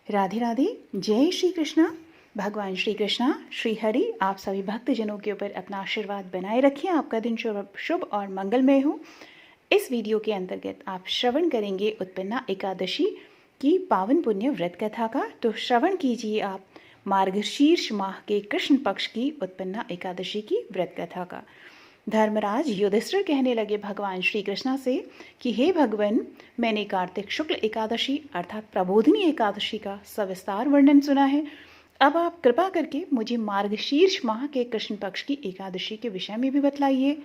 राधे राधे। जय श्री कृष्णा। भगवान श्री कृष्णा श्री हरि आप सभी भक्तजनों के ऊपर अपना आशीर्वाद बनाए रखें। आपका दिन शुभ और मंगलमय हो। इस वीडियो के अंतर्गत आप श्रवण करेंगे उत्पन्ना एकादशी की पावन पुण्य व्रत कथा का। तो श्रवण कीजिए आप मार्गशीर्ष माह के कृष्ण पक्ष की उत्पन्ना एकादशी की व्रत कथा का। धर्मराज युधिष्ठिर कहने लगे भगवान श्री कृष्णा से कि हे भगवान, मैंने कार्तिक शुक्ल एकादशी अर्थात प्रबोधिनी एकादशी का सविस्तार वर्णन सुना है। अब आप कृपा करके मुझे मार्गशीर्ष माह के कृष्ण पक्ष की एकादशी के विषय में भी बतलाइए।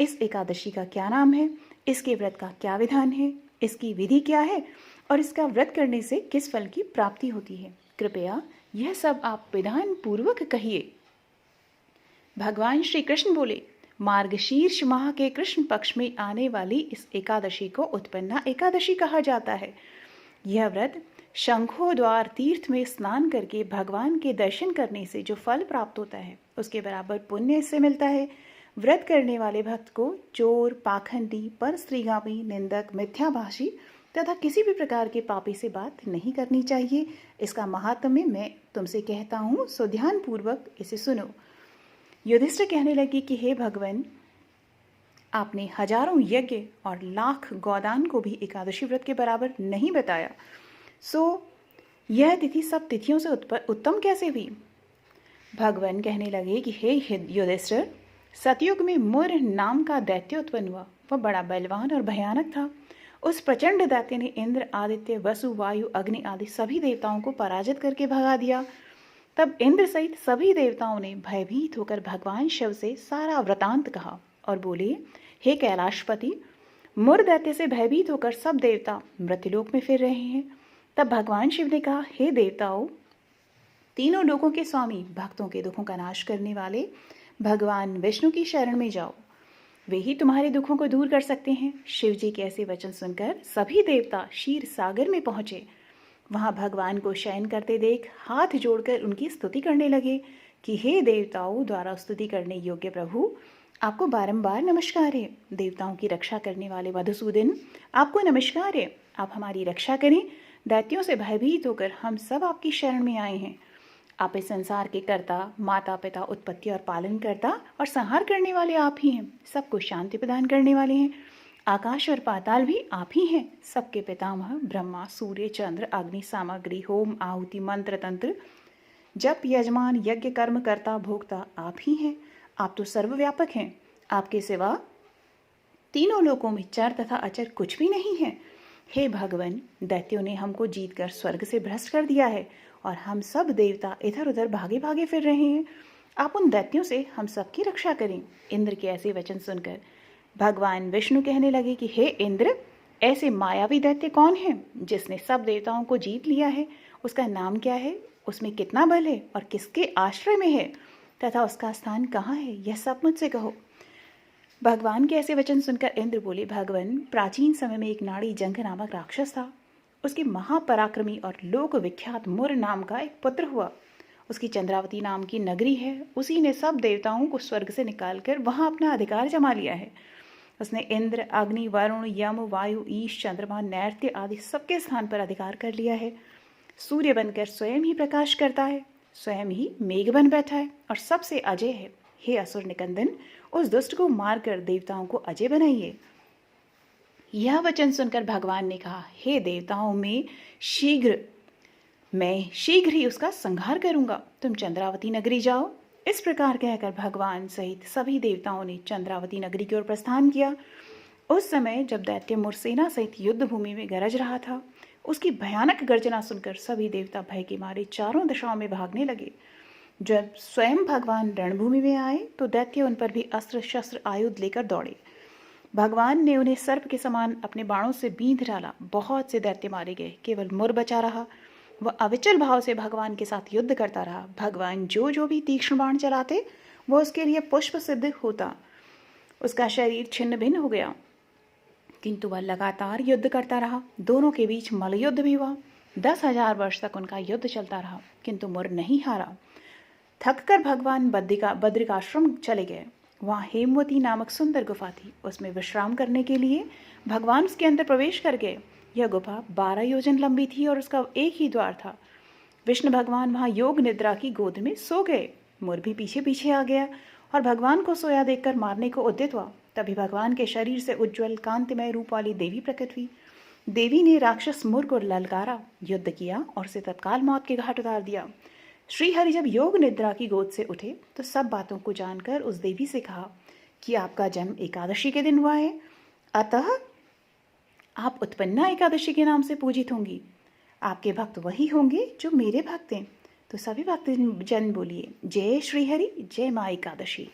इस एकादशी का क्या नाम है, इसके व्रत का क्या विधान है, इसकी विधि क्या है और इसका व्रत करने से किस फल की प्राप्ति होती है। कृपया यह सब आप विधान पूर्वक कहिए। भगवान श्री कृष्ण बोले, मार्गशीर्ष माह के कृष्ण पक्ष में आने वाली इस एकादशी को उत्पन्ना एकादशी कहा जाता है। यह व्रत शंखोद्वार तीर्थ में स्नान करके भगवान के दर्शन करने से जो फल प्राप्त होता है उसके बराबर पुण्य इससे मिलता है। व्रत करने वाले भक्त को चोर, पाखंडी, परस्त्रीगामी, निंदक, मिथ्याभाषी तथा किसी भी प्रकार के पापी से बात नहीं करनी चाहिए। इसका महात्म्य मैं तुमसे कहता हूँ, सो ध्यान पूर्वक इसे सुनो। युधिष्ठिर कहने लगे कि हे भगवान, आपने हजारों यज्ञ और लाख गोदान को भी एकादशी व्रत के बराबर नहीं बताया, सो यह तिथि सब तिथियों से उत्तम कैसे हुई। भगवान कहने लगे कि हे युधिष्ठिर, सतयुग में मुर नाम का दैत्य उत्पन्न हुआ। वह बड़ा बलवान और भयानक था। उस प्रचंड दैत्य ने इंद्र, आदित्य, वसु, वायु, अग्नि आदि सभी देवताओं को पराजित करके भगा दिया। तब इंद्र सहित सभी देवताओं ने भयभीत होकर भगवान शिव से सारा वृतांत कहा और बोले, हे कैलाशपति, मुर दैत्य से भयभीत होकर सब देवता मृत्युलोक में फिर रहे हैं। तब भगवान शिव ने कहा, हे देवताओं, तीनों लोकों के स्वामी, भक्तों के दुखों का नाश करने वाले भगवान विष्णु की शरण में जाओ, वे ही तुम्हारे दुखों को दूर कर सकते हैं। शिव जी के ऐसे वचन सुनकर सभी देवता क्षीर सागर में पहुंचे। वहां भगवान को शयन करते देख हाथ जोड़कर उनकी स्तुति करने लगे कि हे देवताओं द्वारा स्तुति करने योग्य प्रभु, आपको बारंबार नमस्कार है। देवताओं की रक्षा करने वाले मधुसूदन, आपको नमस्कार है। आप हमारी रक्षा करें। दैत्यों से भयभीत होकर हम सब आपकी शरण में आए हैं। आप इस संसार के कर्ता, माता पिता, उत्पत्ति और पालन करता और संहार करने वाले आप ही हैं। सबको शांति प्रदान करने वाले हैं। आकाश और पाताल भी आप ही हैं। सबके पितामह ब्रह्मा, सूर्य, चंद्र, अग्नि, सामग्री, होम, आहुति, मंत्र, तंत्र, जप, यजमान, यज्ञ, कर्म, कर्ता, भोक्ता आप ही हैं। आप तो सर्वव्यापक हैं। आपके सिवा तीनों लोकों में चर तथा अचर कुछ भी नहीं है। हे भगवान, दैत्यों ने हमको जीतकर स्वर्ग से भ्रष्ट कर दिया है और हम सब देवता इधर उधर भागे भागे फिर रहे हैं। आप उन दैत्यों से हम सबकी रक्षा करें। इंद्र के ऐसे वचन सुनकर भगवान विष्णु कहने लगे कि हे इंद्र, ऐसे मायावी दैत्य कौन है जिसने सब देवताओं को जीत लिया है? उसका नाम क्या है? उसमें कितना बल है और किसके आश्रय में है तथा उसका स्थान कहाँ है? यह सब मुझसे कहो। भगवान के ऐसे वचन सुनकर इंद्र बोले, भगवान, प्राचीन समय में एक नाड़ी जंघ नामक राक्षस था। उसके महापराक्रमी और लोक विख्यात मुर नाम का एक पुत्र हुआ। उसकी चंद्रावती नाम की नगरी है। उसी ने सब देवताओं को स्वर्ग से निकालकर वहां अपना अधिकार जमा लिया है। उसने इंद्र, अग्नि, वरुण, यम, वायु, ईश, चंद्रमा, नैर्त्य आदि सबके स्थान पर अधिकार कर लिया है। सूर्य बनकर स्वयं ही प्रकाश करता है, स्वयं ही मेघ बन बैठा है और सबसे अजय है। हे असुर निकंदन, उस दुष्ट को मारकर देवताओं को अजय बनाइए। यह वचन सुनकर भगवान ने कहा, हे देवताओं में मैं शीघ्र ही उसका संहार करूंगा। तुम चंद्रावती नगरी जाओ। इस प्रकार कहकर भगवान सहित सभी देवताओं ने चंद्रावती नगरी की ओर प्रस्थान किया। उस समय जब दैत्य मुरसेना सहित युद्ध भूमि में गरज रहा था, उसकी भयानक गर्जना सुनकर सभी देवता भय के मारे चारों दिशाओं में भागने लगे। जब स्वयं भगवान रणभूमि में आए तो दैत्य उन पर भी अस्त्र शस्त्र आयुध लेकर दौड़े। भगवान ने उन्हें सर्प के समान अपने बाणों से बींध डाला। बहुत से दैत्य मारे गए, केवल मुर बचा रहा। वह अविचल भाव से भगवान के साथ युद्ध करता रहा। भगवान जो भी तीक्ष्ण बाण चलाते वो उसके लिए पुष्प सिद्ध होता। उसका शरीर छिन्न भिन्न हो गया, किंतु वह लगातार युद्ध करता रहा। दोनों के बीच मल्लयुद्ध भी हुआ। 10,000 वर्ष तक उनका युद्ध चलता रहा, किंतु मुर नहीं हारा। थककर भगवान बद्रिकाश्रम चले गए। वहाँ हेमवती नामक सुंदर गुफा थी। उसमें विश्राम करने के लिए भगवान उसके अंदर प्रवेश कर गए। यह गुफा 12 योजन लंबी थी और उसका एक ही द्वार था। विष्णु भगवान वहां योग निद्रा की गोद में सो गए। मोर भी पीछे पीछे आ गया और भगवान को सोया देखकर मारने को उद्यत हुआ। तभी भगवान के शरीर से उज्ज्वल कांतिमय रूप वाली देवी प्रकट हुई। देवी ने राक्षस मोर को ललकारा, युद्ध किया और उसे तत्काल मौत के घाट उतार दिया। श्रीहरि जब योग निद्रा की गोद से उठे तो सब बातों को जानकर उस देवी से कहा कि आपका जन्म एकादशी के दिन हुआ है, अतः आप उत्पन्ना एकादशी के नाम से पूजित होंगी। आपके भक्त वही होंगे जो मेरे भक्त हैं। तो सभी भक्त जन बोलिए, जय श्रीहरि, जय माँ एकादशी।